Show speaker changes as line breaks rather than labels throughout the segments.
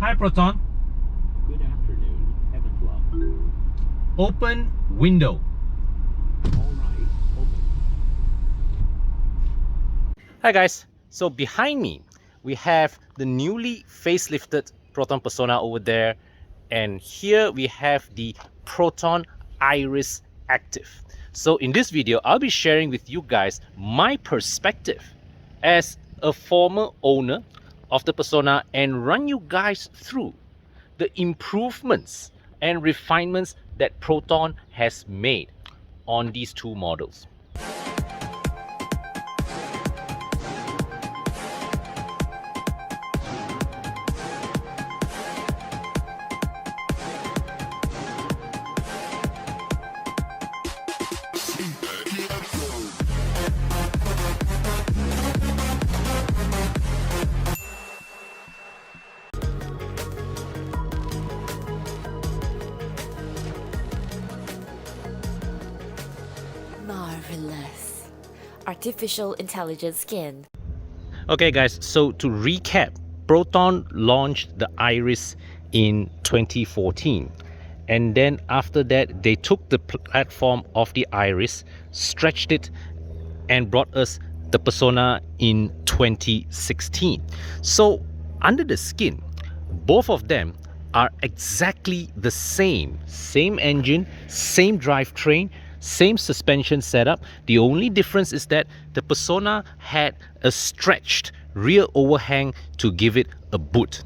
Hi Proton.
Good afternoon, Heaven Club.
Open window.
Alright, open.
Hi guys, so behind me we have the newly facelifted Proton Persona over there, and here we have the Proton Iriz Active. So in this video I'll be sharing with you guys my perspective as a former owner of the Persona and run you guys through the improvements and refinements that Proton has made on these two models.
Marvelous. Artificial intelligence skin.
Okay guys, so to recap, Proton launched the Iriz in 2014, and then after that they took the platform of the Iriz, stretched it, and brought us the Persona in 2016. So under the skin, both of them are exactly the same engine, same drivetrain, same suspension setup. The only difference is that the Persona had a stretched rear overhang to give it a boot.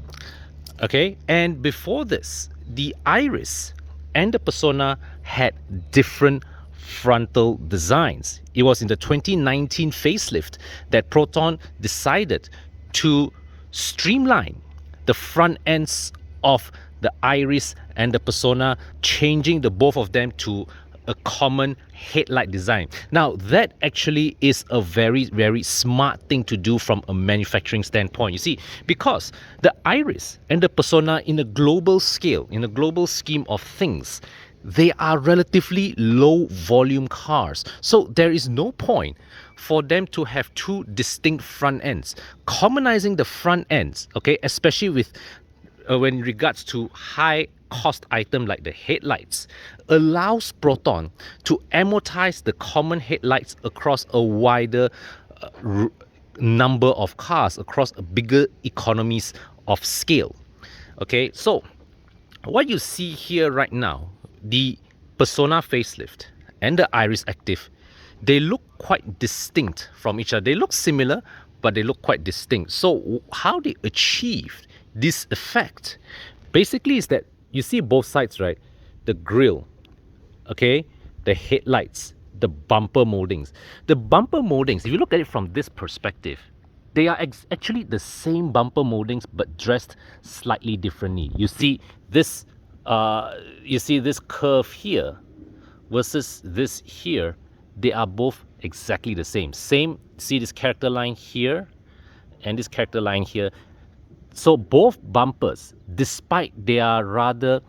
Okay, and before this, the Iriz and the Persona had different frontal designs. It was in the 2019 facelift that Proton decided to streamline the front ends of the Iriz and the Persona, changing the both of them to a common headlight design. Now that actually is a very smart thing to do from a manufacturing standpoint. You see, because the Iriz and the Persona in a global scale, in a global scheme of things, they are relatively low volume cars. So there is no point for them to have two distinct front ends. Commonizing the front ends, okay, especially with when regards to high cost item like the headlights, allows Proton to amortize the common headlights across a wider number of cars, across a bigger economies of scale. Okay, so what you see here right now, the Persona facelift and the Iriz Active, they look quite distinct from each other. They look similar, but they look quite distinct. So how they achieved this effect basically is that you see both sides, right? The grille, okay, the headlights, the bumper moldings. The bumper moldings, if you look at it from this perspective, they are actually the same bumper moldings but dressed slightly differently. You see this curve here versus this here. They are both exactly the same. See this character line here and this character line here. So both bumpers, despite their rather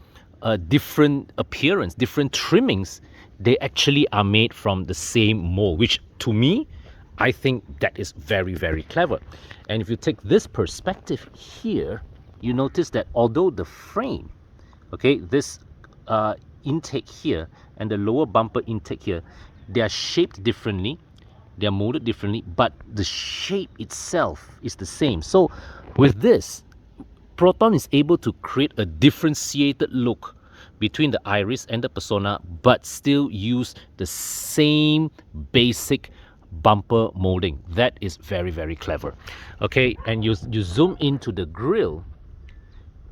different appearance, different trimmings, they actually are made from the same mold, which to me, I think that is very clever. And if you take this perspective here, you notice that although the frame, okay, this intake here and the lower bumper intake here, they are shaped differently, they are molded differently, but the shape itself is the same. So with this, Proton is able to create a differentiated look between the Iriz and the Persona, but still use the same basic bumper molding. That is very clever. Okay, and you zoom into the grille,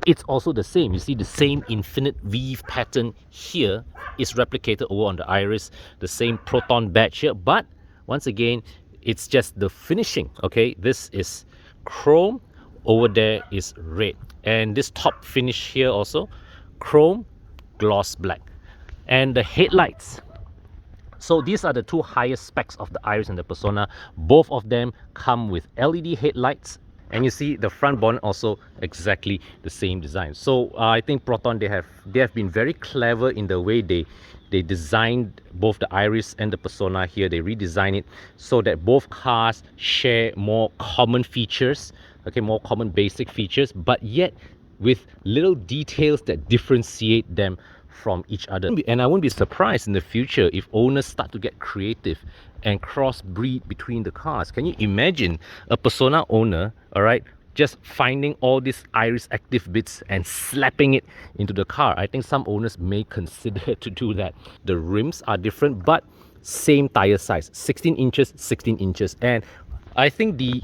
it's also the same. You see the same infinite weave pattern here is replicated over on the Iriz, the same Proton badge here, but once again, it's just the finishing. Okay, this is chrome, over there is red, and this top finish here also chrome, gloss black. And the headlights, so these are the two highest specs of the Iriz and the Persona. Both of them come with LED headlights, and you see the front bonnet also exactly the same design. So I think Proton, they have been very clever in the way they designed both the Iriz and the Persona here. They redesigned it so that both cars share more common features, okay, more common basic features, but yet with little details that differentiate them from each other. And I won't be surprised in the future if owners start to get creative and crossbreed between the cars. Can you imagine a Persona owner, all right, just finding all these Iriz Active bits and slapping it into the car? I think some owners may consider to do that. The rims are different, but same tire size, 16 inches, 16 inches. And I think the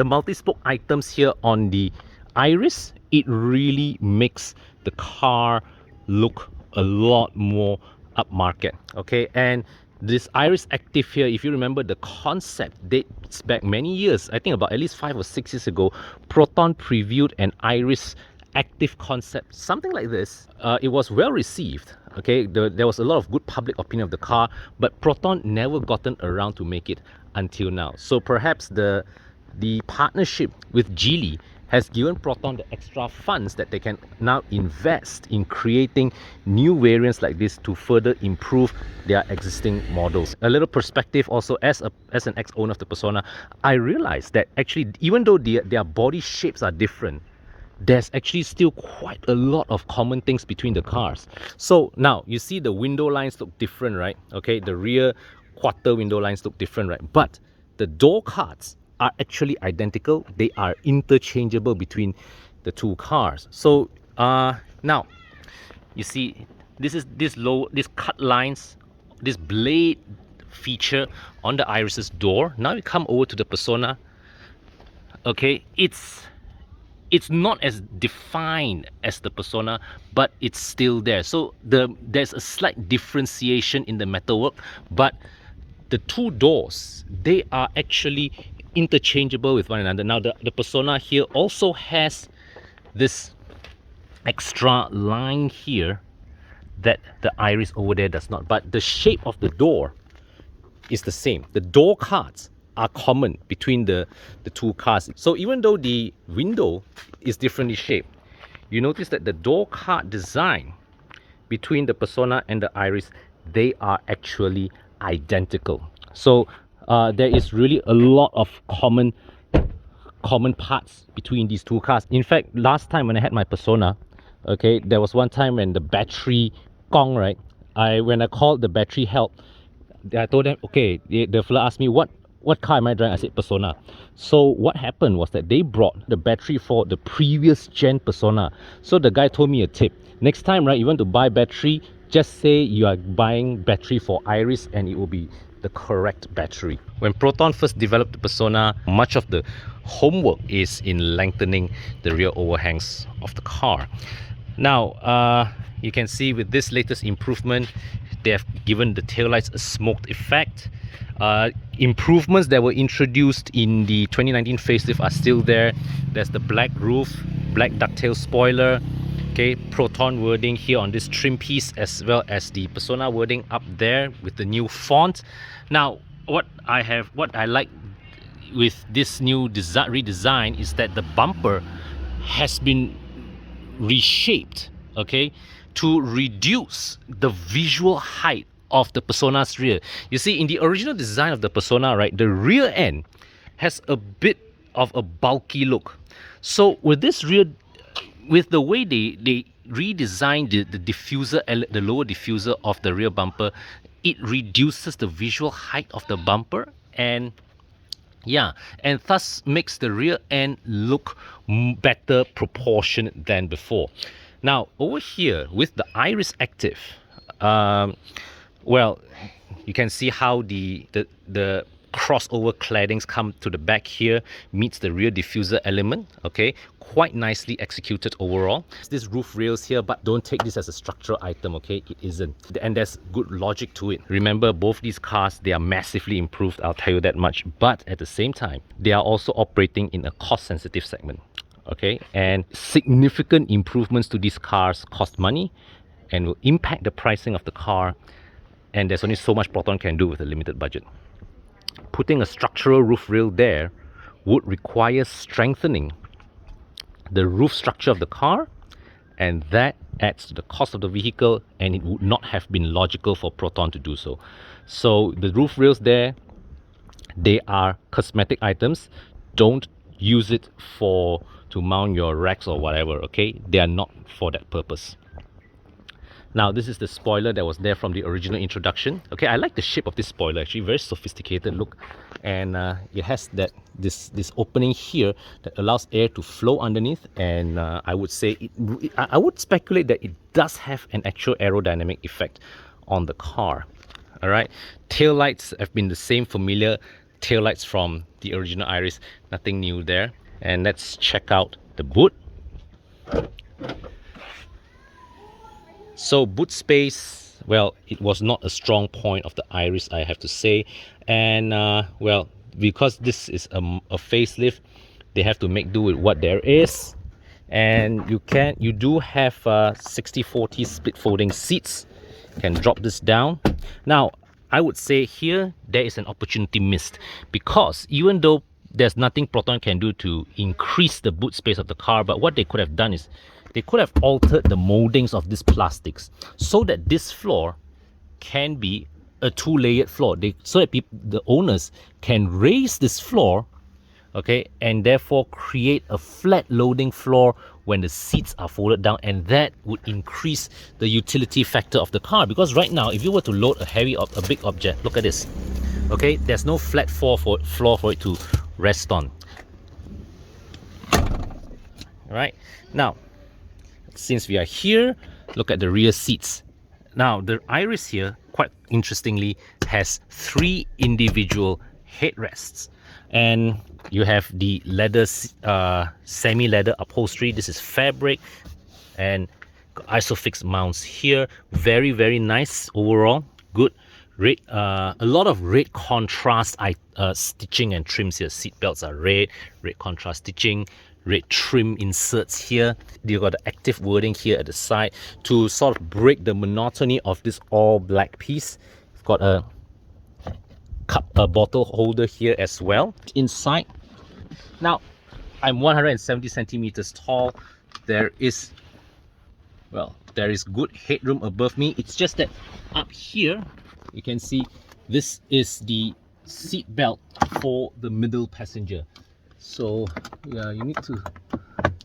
multi-spoke items here on the Iriz, it really makes the car look a lot more upmarket. Okay, and this Iriz Active here, if you remember, the concept dates back many years. I think about at least 5 or 6 years ago, Proton previewed an Iriz Active concept, something like this. It was well received. Okay, there was a lot of good public opinion of the car, but Proton never gotten around to make it until now. So perhaps the partnership with Geely has given Proton the extra funds that they can now invest in creating new variants like this to further improve their existing models. A little perspective also, as an ex-owner of the Persona, I realized that actually, even though their body shapes are different, there's actually still quite a lot of common things between the cars. So now you see the window lines look different, right? Okay, the rear quarter window lines look different, right? But the door cards are actually identical. They are interchangeable between the two cars. So now you see this cut lines, this blade feature on the Iriz's door. Now you come over to the Persona. Okay, it's not as defined as the Persona, but it's still there. So there's a slight differentiation in the metalwork, but the two doors, they are actually interchangeable with one another. Now the Persona here also has this extra line here that the Iriz over there does not, but the shape of the door is the same. The door cards are common between the two cars. So even though the window is differently shaped, you notice that the door card design between the Persona and the Iriz, they are actually identical. So there is really a lot of common parts between these two cars. In fact, last time when I had my Persona, okay, there was one time when the battery gong, right? When I called the battery help, I told them, okay, the fella asked me what car am I driving? I said Persona. So what happened was that they brought the battery for the previous gen Persona. So the guy told me a tip. Next time, right, you want to buy battery, just say you are buying battery for Iriz and it will be the correct battery. When Proton first developed the Persona, much of the homework is in lengthening the rear overhangs of the car. Now, you can see with this latest improvement, they have given the taillights a smoked effect. Improvements that were introduced in the 2019 facelift are still there. There's the black roof, black ducktail spoiler, okay, Proton wording here on this trim piece, as well as the Persona wording up there with the new font. Now, what I like with this new redesign is that the bumper has been reshaped, okay, to reduce the visual height of the Persona's rear. You see, in the original design of the Persona, right, the rear end has a bit of a bulky look. So with this rear, with the way they redesigned the diffuser, the lower diffuser of the rear bumper, it reduces the visual height of the bumper, and yeah, and thus makes the rear end look better proportioned than before. Now over here with the Iriz Active, well, you can see how the crossover claddings come to the back here, meets the rear diffuser element. Okay, quite nicely executed overall. This roof rails here, but don't take this as a structural item, okay? It isn't, and there's good logic to it. Remember, both these cars, they are massively improved, I'll tell you that much, but at the same time, they are also operating in a cost-sensitive segment. Okay, and significant improvements to these cars cost money and will impact the pricing of the car, and there's only so much Proton can do with a limited budget. Putting a structural roof rail there would require strengthening the roof structure of the car, and that adds to the cost of the vehicle, and it would not have been logical for Proton to do so. So the roof rails there, they are cosmetic items. Don't use it to to mount your racks or whatever, okay? They are not for that purpose. Now, this is the spoiler that was there from the original introduction. Okay, I like the shape of this spoiler, actually, very sophisticated look. And it has this opening here that allows air to flow underneath. And I would say, I would speculate that it does have an actual aerodynamic effect on the car. All right, tail lights have been the same familiar tail lights from the original Iriz, nothing new there. And let's check out the boot. So boot space, well, it was not a strong point of the Iriz, I have to say. And well, because this is a facelift, they have to make do with what there is. And you do have 60/40 split folding seats. You can drop this down. Now, I would say here there is an opportunity missed, because even though there's nothing Proton can do to increase the boot space of the car, but what they could have done is they could have altered the moldings of these plastics so that this floor can be a two-layered floor. So that the owners can raise this floor, okay, and therefore create a flat loading floor when the seats are folded down, and that would increase the utility factor of the car. Because right now, if you were to load a big object, look at this, okay, there's no flat floor for it to rest on. All right, now since we are here, look at the rear seats. Now the Iriz here, quite interestingly, has 3 individual headrests, and you have the leather, semi-leather upholstery. This is fabric, and isofix mounts here. Very, very nice overall. Good red, a lot of red contrast stitching and trims here. Seat belts are red contrast stitching, red trim inserts here. You got the active wording here at the side to sort of break the monotony of this all black piece. You've got a bottle holder here as well inside. Now, I'm 170 centimeters tall. There is good headroom above me. It's just that up here you can see this is the seat belt for the middle passenger. So yeah, you need to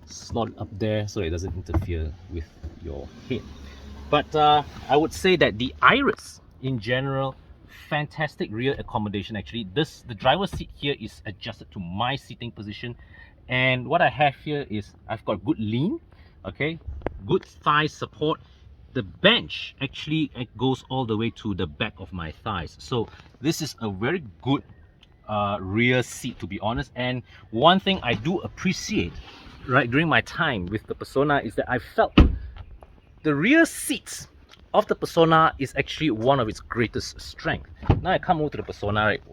slot it up there so it doesn't interfere with your head. But I would say that the Iriz in general, fantastic rear accommodation. Actually, the driver's seat here is adjusted to my seating position, and what I have here is I've got good lean, okay, good thigh support. The bench actually goes all the way to the back of my thighs, so this is a very good rear seat, to be honest. And one thing I do appreciate right during my time with the Persona is that I felt the rear seats of the Persona is actually one of its greatest strength. Now I come over to the Persona, right?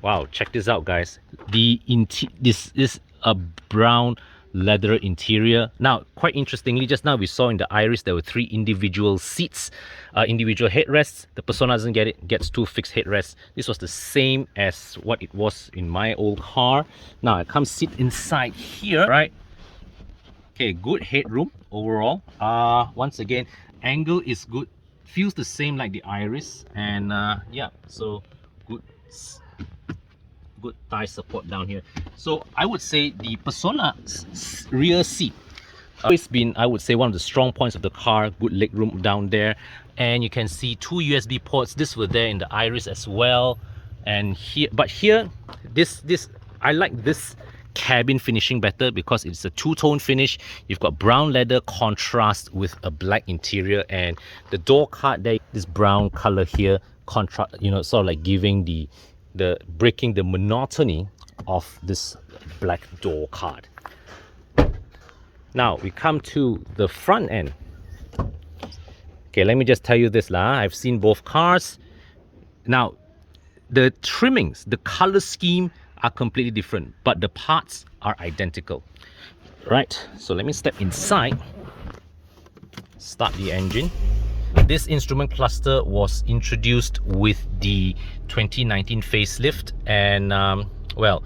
Wow, check this out, guys. This is a brown leather interior. Now, quite interestingly, just now we saw in the Iriz there were 3 individual seats, individual headrests. The Persona doesn't get it, gets 2 fixed headrests. This was the same as what it was in my old car. Now I come sit inside here, right? Okay, good headroom overall. Once again, angle is good, feels the same like the Iriz, and yeah, so good thigh support down here. So I would say the Persona rear seat always been, I would say, one of the strong points of the car. Good leg room down there, and you can see 2 USB ports. This were there in the Iriz as well, and here, but here, this I like this cabin finishing better because it's a 2-tone finish. You've got brown leather contrast with a black interior, and the door card there, this brown color here, contrast, you know, sort of like giving the breaking the monotony of this black door card. Now we come to the front end. Okay, let me just tell you this lah. I've seen both cars. Now the trimmings, the color scheme are completely different, but the parts are identical. Right, so let me step inside, start the engine. This instrument cluster was introduced with the 2019 facelift, and well,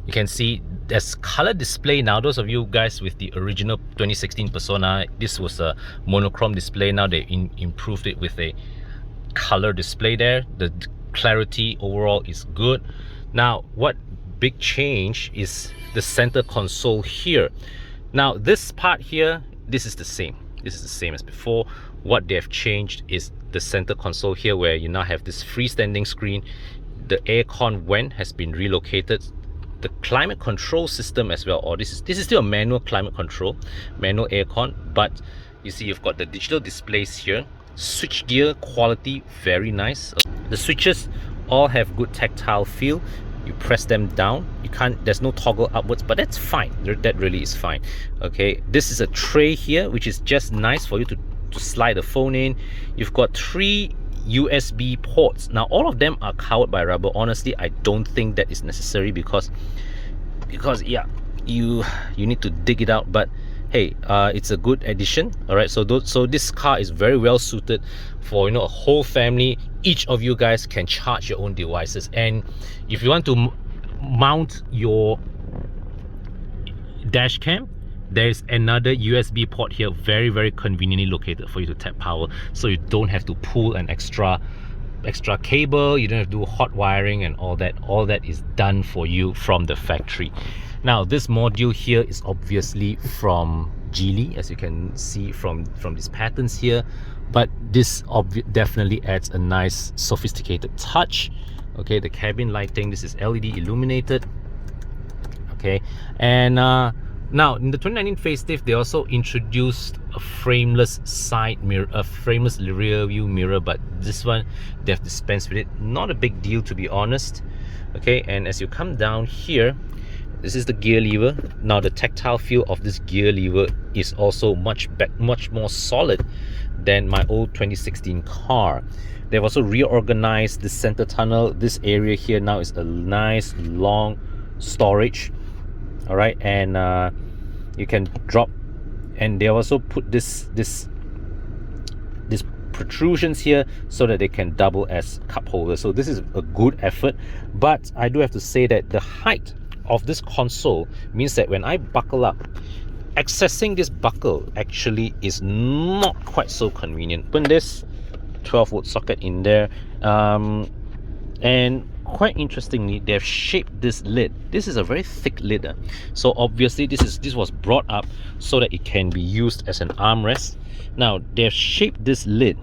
you can see there's color display now. Those of you guys with the original 2016 Persona, this was a monochrome display. Now they improved it with a color display there. The clarity overall is good. Now what big change is the center console here. Now this part here, this is the same. This is the same as before. What they have changed is the center console here, where you now have this freestanding screen. The aircon vent has been relocated. The climate control system as well, or this is still a manual climate control, manual aircon, but you see you've got the digital displays here. Switch gear quality, very nice. The switches all have good tactile feel. You press them down, you can't, there's no toggle upwards, but that's fine. That really is fine. Okay, this is a tray here, which is just nice for you to slide the phone in. You've got 3 USB ports. Now all of them are covered by rubber. Honestly, I don't think that is necessary because yeah, you need to dig it out, but hey, it's a good addition. All right, so this car is very well suited for, you know, a whole family. Each of you guys can charge your own devices, and if you want to mount your dash cam, there's another USB port here, very conveniently located for you to tap power, so you don't have to pull an extra cable, you don't have to do hot wiring and all that. All that is done for you from the factory. Now this module here is obviously from Geely, as you can see from these patterns here, but this definitely adds a nice sophisticated touch. Okay, the cabin lighting, this is LED illuminated. Okay, and now in the 2019 facelift, they also introduced a frameless side mirror, a frameless rear view mirror, but this one they have dispensed with it. Not a big deal, to be honest. Okay, and as you come down here, this is the gear lever. Now the tactile feel of this gear lever is also much more solid than my old 2016 car. They've also reorganized the center tunnel. This area here now is a nice long storage. All right, and you can drop, and they also put this protrusions here so that they can double as cup holders. So this is a good effort, but I do have to say that the height of this console means that when I buckle up, accessing this buckle actually is not quite so convenient. Open this 12-volt socket in there, and quite interestingly, they've shaped this lid. This is a very thick lid, so obviously this was brought up so that it can be used as an armrest. Now they've shaped this lid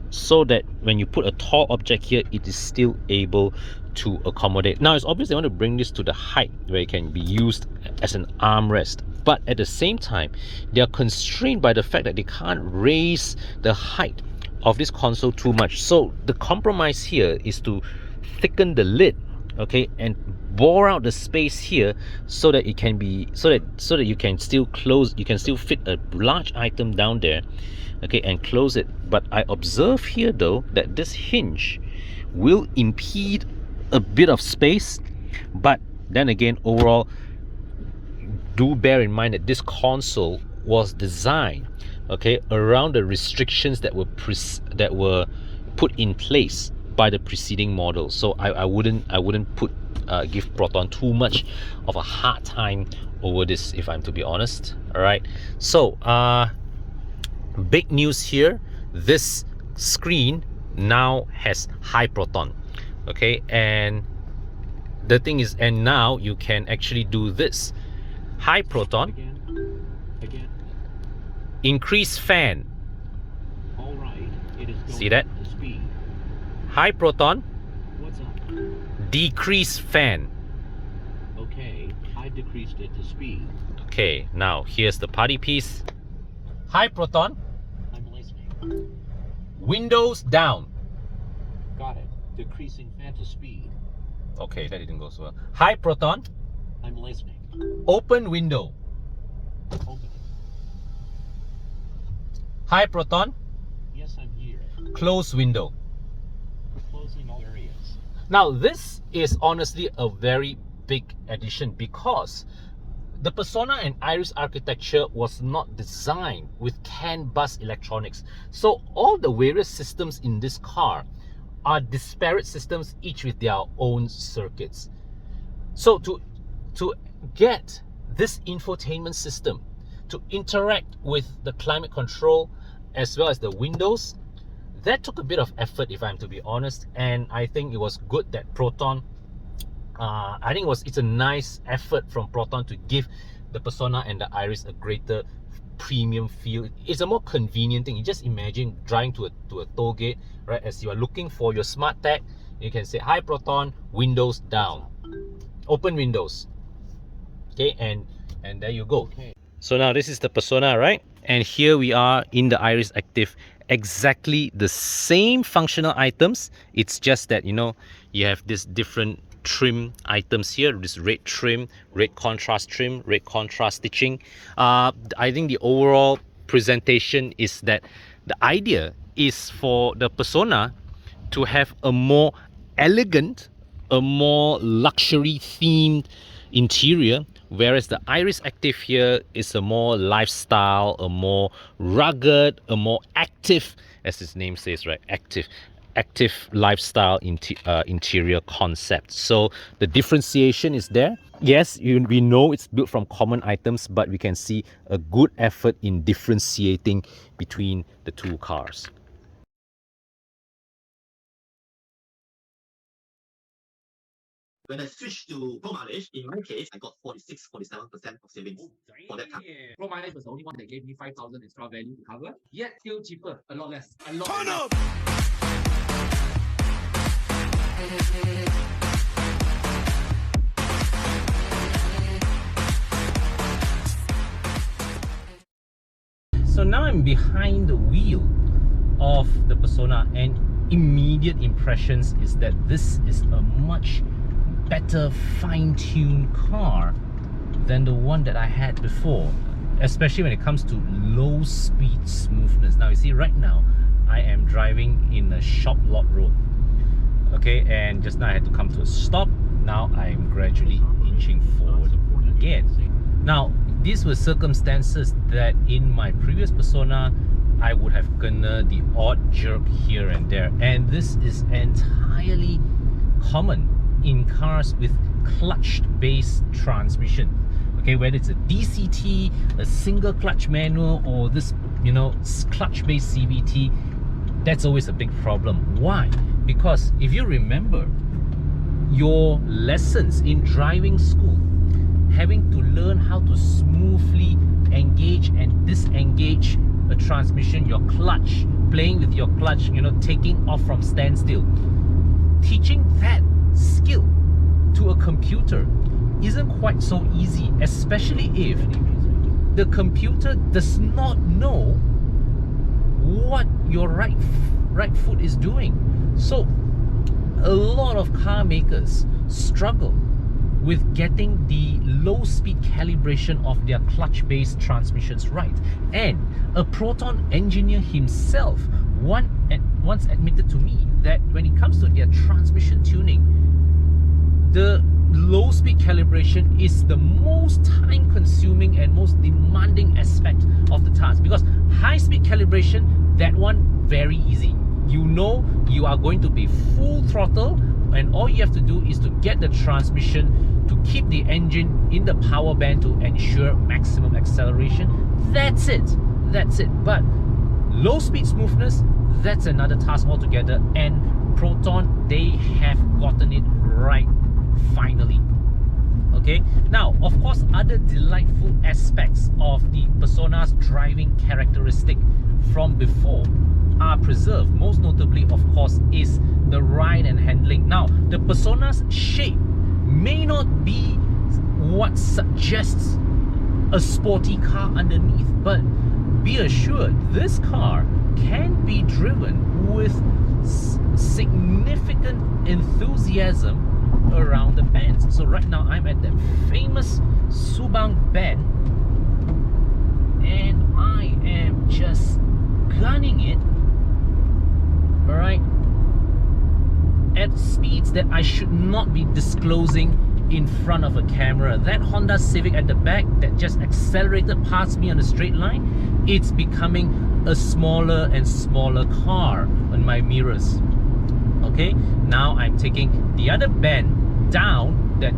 so that when you put a tall object here, it is still able to accommodate. Now it's obvious they want to bring this to the height where it can be used as an armrest, but at the same time they are constrained by the fact that they can't raise the height of this console too much. So the compromise here is to thicken the lid, okay, and bore out the space here so that it can be so that you can still close, you can still fit a large item down there, okay, and close it. But I observe here though that this hinge will impede a bit of space, but then again, overall, do bear in mind that this console was designed, okay, around the restrictions that were put in place by the preceding model. So I wouldn't give Proton too much of a hard time over this, if I'm to be honest. All right, so big news here, this screen now has high Proton, okay, and the thing is, and now you can actually do this high Proton,
Again.
increase fan.
All right. It is going
See that?
up to speed.
High Proton,
What's up?
decrease fan.
Okay, I decreased it to speed.
Okay, now here's the party piece. High Proton,
I'm listening.
windows down.
Got it. Decreasing fan to speed.
Okay, that didn't go so well. High Proton,
I'm listening.
open window.
Opening.
High Proton,
Yes, I'm here.
close window.
Closing all areas.
Now this is honestly a very big addition, because the Persona and Iriz architecture was not designed with CAN bus electronics. So all the various systems in this car are disparate systems, each with their own circuits. So to get this infotainment system to interact with the climate control as well as the windows, that took a bit of effort, if I'm to be honest, and I think it was good that Proton I think it's a nice effort from Proton to give the Persona and the Iriz a greater premium feel. It's a more convenient thing. You just imagine driving to a toll gate, right? As you are looking for your smart tag, you can say, "Hi Proton, windows down, open windows." Okay, and there you go. Okay. So now this is the Persona, right? And here we are in the Iriz Active. Exactly the same functional items. It's just that, you know, you have this different trim items here. This red trim, red contrast trim, red contrast stitching. I think the overall presentation is that the idea is for the Persona to have a more elegant, a more luxury themed interior, whereas the Iriz Active here is a more lifestyle, a more rugged, a more active, as its name says, right? Active lifestyle interior concept. So the differentiation is there. Yes, we know it's built from common items, but we can see a good effort in differentiating between the two cars.
When I switched to Pro mileage, in my case, I got 46-47% of savings for that car.
Pro mileage was the only one that gave me 5,000 extra value to cover, yet still cheaper, a lot less.
Turn up!
So now I'm behind the wheel of the Persona, and immediate impressions is that this is a much better fine-tuned car than the one that I had before, especially when it comes to low speed smoothness. Now you see, right now I am driving in a shop lot road, okay, and just now I had to come to a stop. Now I'm gradually inching forward again. Now these were circumstances that in my previous Persona I would have gonna the odd jerk here and there, and this is entirely common in cars with clutch-based transmission. Okay, whether it's a DCT, a single clutch manual, or this, you know, clutch-based CVT, that's always a big problem. Why? Because if you remember your lessons in driving school, having to learn how to smoothly engage and disengage a transmission, your clutch, playing with your clutch, you know, taking off from standstill, teaching that skill to a computer isn't quite so easy, especially if the computer does not know what your right foot is doing. So a lot of car makers struggle with getting the low speed calibration of their clutch based transmissions right, and a Proton engineer himself once admitted to me that when it comes to their transmission tuning, the low speed calibration is the most time consuming and most demanding aspect of the task, because high speed calibration, that one very easy. You know you are going to be full throttle, and all you have to do is to get the transmission to keep the engine in the power band to ensure maximum acceleration. That's it. But low speed smoothness, that's another task altogether, and Proton, they have gotten it right finally. Okay, now of course other delightful aspects of the Persona's driving characteristic from before are preserved. Most notably, of course, is the ride and handling. Now the Persona's shape may not be what suggests a sporty car underneath, but be assured this car can be driven with significant enthusiasm around the bends. So right now I'm at that famous Subang bend, and I am just gunning it, alright, at speeds that I should not be disclosing in front of a camera. That Honda Civic at the back that just accelerated past me on a straight line, it's becoming a smaller and smaller car on my mirrors. Okay, now I'm taking the other bend down that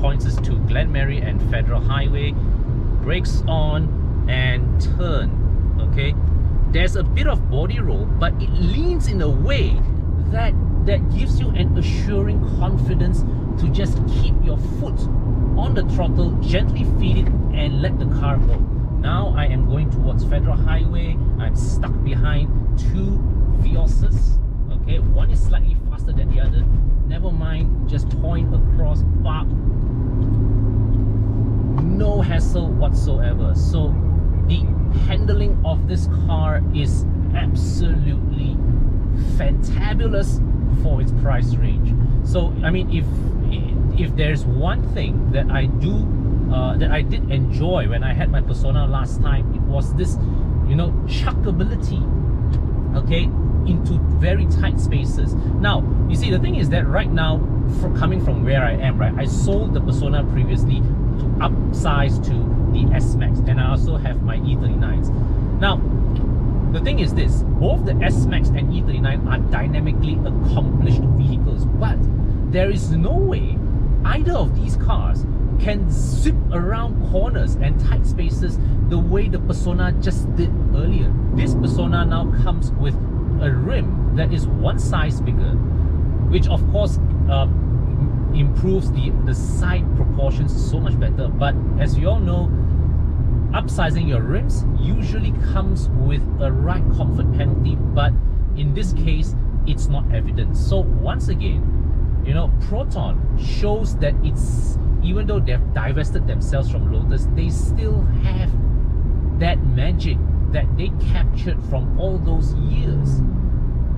points us to Glenmary and Federal Highway. Brakes on and turn. Okay, there's a bit of body roll, but it leans in a way that gives you an assuring confidence to just keep your foot on the throttle, gently feed it, and let the car go. Now I am going towards Federal Highway. I'm stuck behind two Vioses. Okay, one is slightly faster than the other. Never mind, just point across, bop. No hassle whatsoever. So the handling of this car is absolutely fantabulous for its price range. So I mean, if there's one thing that I did enjoy when I had my Persona last time, it was this, you know, chuckability, okay, into very tight spaces. Now, you see, the thing is that right now, coming from where I am, right, I sold the Persona previously to upsize to the S-Max, and I also have my E39s. Now, the thing is this, both the S-Max and E39 are dynamically accomplished vehicles, but there is no way either of these cars can zip around corners and tight spaces the way the Persona just did earlier. This Persona now comes with a rim that is one size bigger, which of course improves the side proportions so much better. But as you all know, upsizing your rims usually comes with a ride comfort penalty, but in this case it's not evident. So once again, you know, Proton shows that it's, even though they've divested themselves from Lotus, they still have that magic that they captured from all those years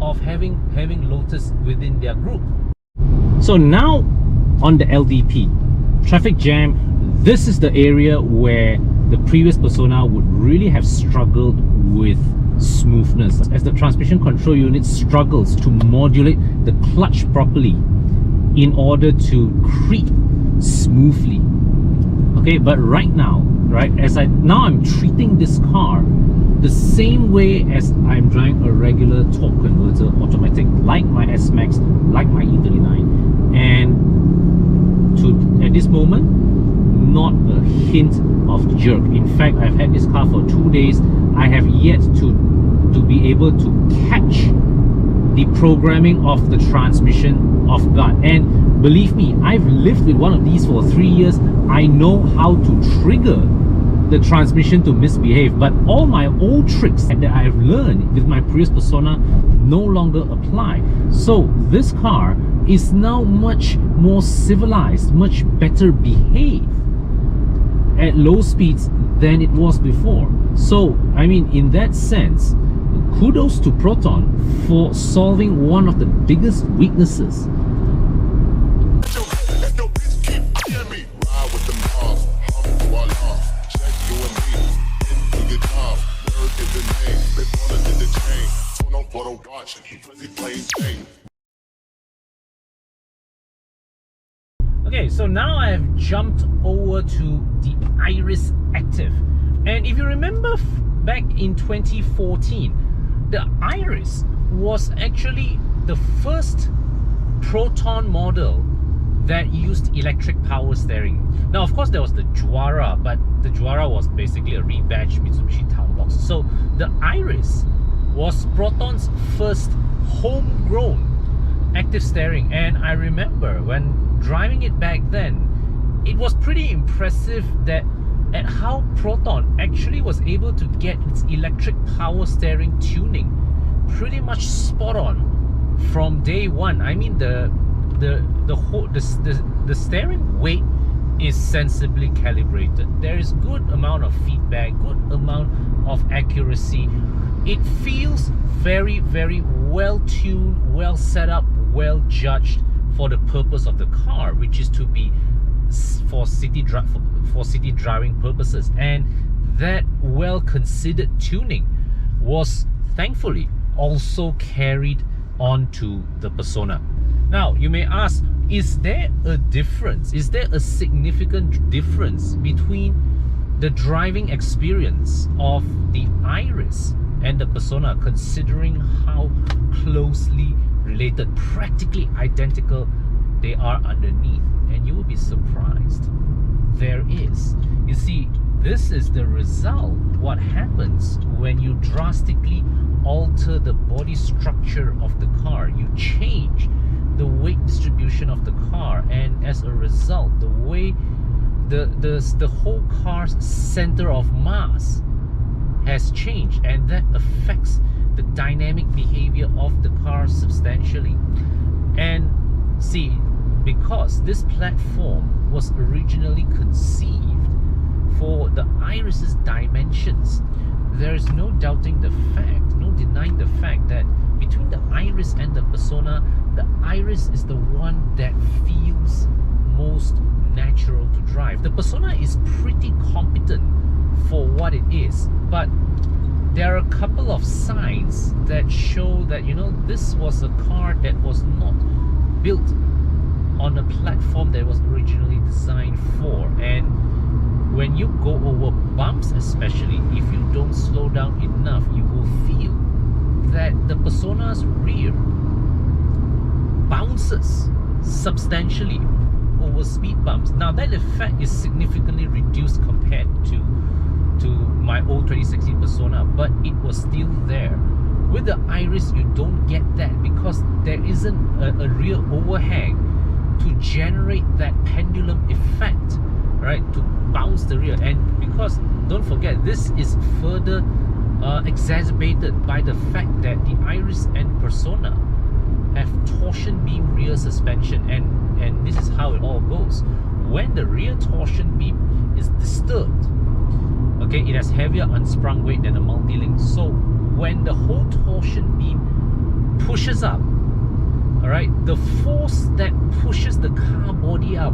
of having Lotus within their group. So now on the LDP, traffic jam, this is the area where the previous Persona would really have struggled with smoothness, as the transmission control unit struggles to modulate the clutch properly in order to creep smoothly. Okay, but right now, right, I'm treating this car the same way as I'm driving a regular torque converter automatic, like my S-Max, like my E39, and at this moment, not a hint of jerk. In fact, I've had this car for 2 days. I have yet to be able to catch the programming of the transmission off guard. And believe me, I've lived with one of these for 3 years. I know how to trigger the transmission to misbehave, but all my old tricks that I've learned with my previous Persona no longer apply. So this car is now much more civilized, much better behaved at low speeds than it was before. So I mean, in that sense, kudos to Proton for solving one of the biggest weaknesses. Okay, so now I have jumped over to the Iriz Active, and if you remember back in 2014, the Iriz was actually the first Proton model that used electric power steering. Now, of course, there was the Juara, but the Juara was basically a rebadged Mitsubishi Town Box. So the Iriz was Proton's first homegrown active steering, and I remember when driving it back then, it was pretty impressive at how Proton actually was able to get its electric power steering tuning pretty much spot on from day one. I mean, the steering weight is sensibly calibrated. There is good amount of feedback, good amount of accuracy. It feels very, very well tuned, well set up, well judged for the purpose of the car, which is to be for city driving purposes. And that well considered tuning was thankfully also carried onto the Persona. Now, you may ask, is there a difference? Is there a significant difference between the driving experience of the Iriz and the Persona, considering how closely related, practically identical they are underneath? And you will be surprised. There is. You see, this is the result. What happens when you drastically alter the body structure of the car? You change the weight distribution of the car, and as a result, the way the whole car's center of mass has changed, and that affects the dynamic behavior of the car substantially. And see, because this platform was originally conceived for the Iris's dimensions, there is no doubting the fact, no denying the fact that between the Iriz and the Persona, the Iriz is the one that feels most natural to drive. The Persona is pretty competent for what it is, but there are a couple of signs that show that, you know, this was a car that was not built on a platform that was originally designed for. And when you go over bumps, especially if you don't slow down enough, you will feel that the Persona's rear bounces substantially over speed bumps. Now that effect is significantly reduced compared to my old 2016 Persona, but it was still there. With the Iriz, you don't get that because there isn't a rear overhang to generate that pendulum effect, right, to bounce the rear. And because, don't forget, this is further exacerbated by the fact that the Iriz and Persona have torsion beam rear suspension, and this is how it all goes. When the rear torsion beam is disturbed, okay, it has heavier unsprung weight than a multi-link. So when the whole torsion beam pushes up, all right, the force that pushes the car body up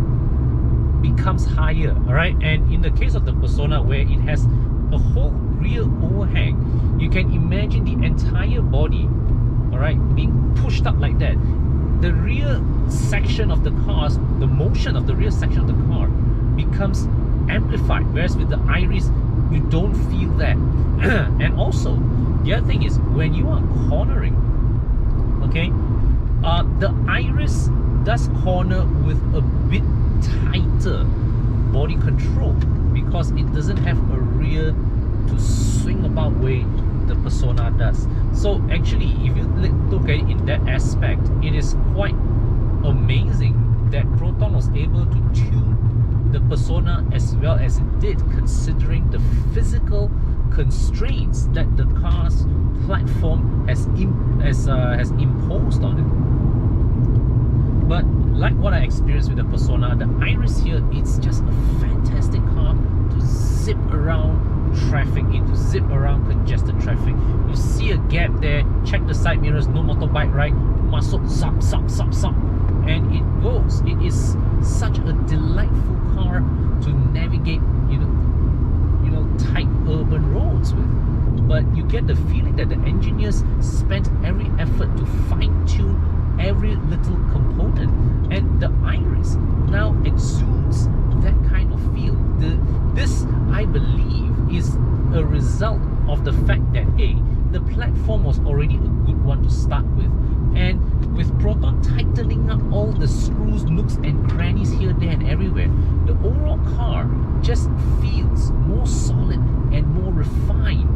becomes higher, all right. And in the case of the Persona, where it has a whole rear overhang, you can imagine the entire body, all right, being pushed up like that. The rear section of the cars, the motion of the rear section of the car becomes amplified, whereas with the Iriz, you don't feel that. And also, the other thing is, when you are cornering, okay, the Iriz does corner with a bit tighter body control because it doesn't have a rear to swing about way the Persona does. So actually, if you look at it in that aspect, it is quite amazing that Proton was able to tune the Persona as well as it did, considering the physical constraints that the car's platform has imposed on it. But like what I experienced with the Persona, the Iriz here, it's just a fantastic car to zip around traffic, to zip around congested traffic. You see a gap there, check the side mirrors, no motorbike, right? Masuk, sap, and it goes. It is such a delightful car to navigate, you know, tight urban roads with. But you get the feeling that the engineers spent every effort to fine-tune every little component, and the Iriz now exudes that kind of feel. This, I believe, is a result of the fact that the platform was already a good one to start with, and with Proton tightening up all the screws, nooks and crannies here, there and everywhere, the overall car just feels more solid and more refined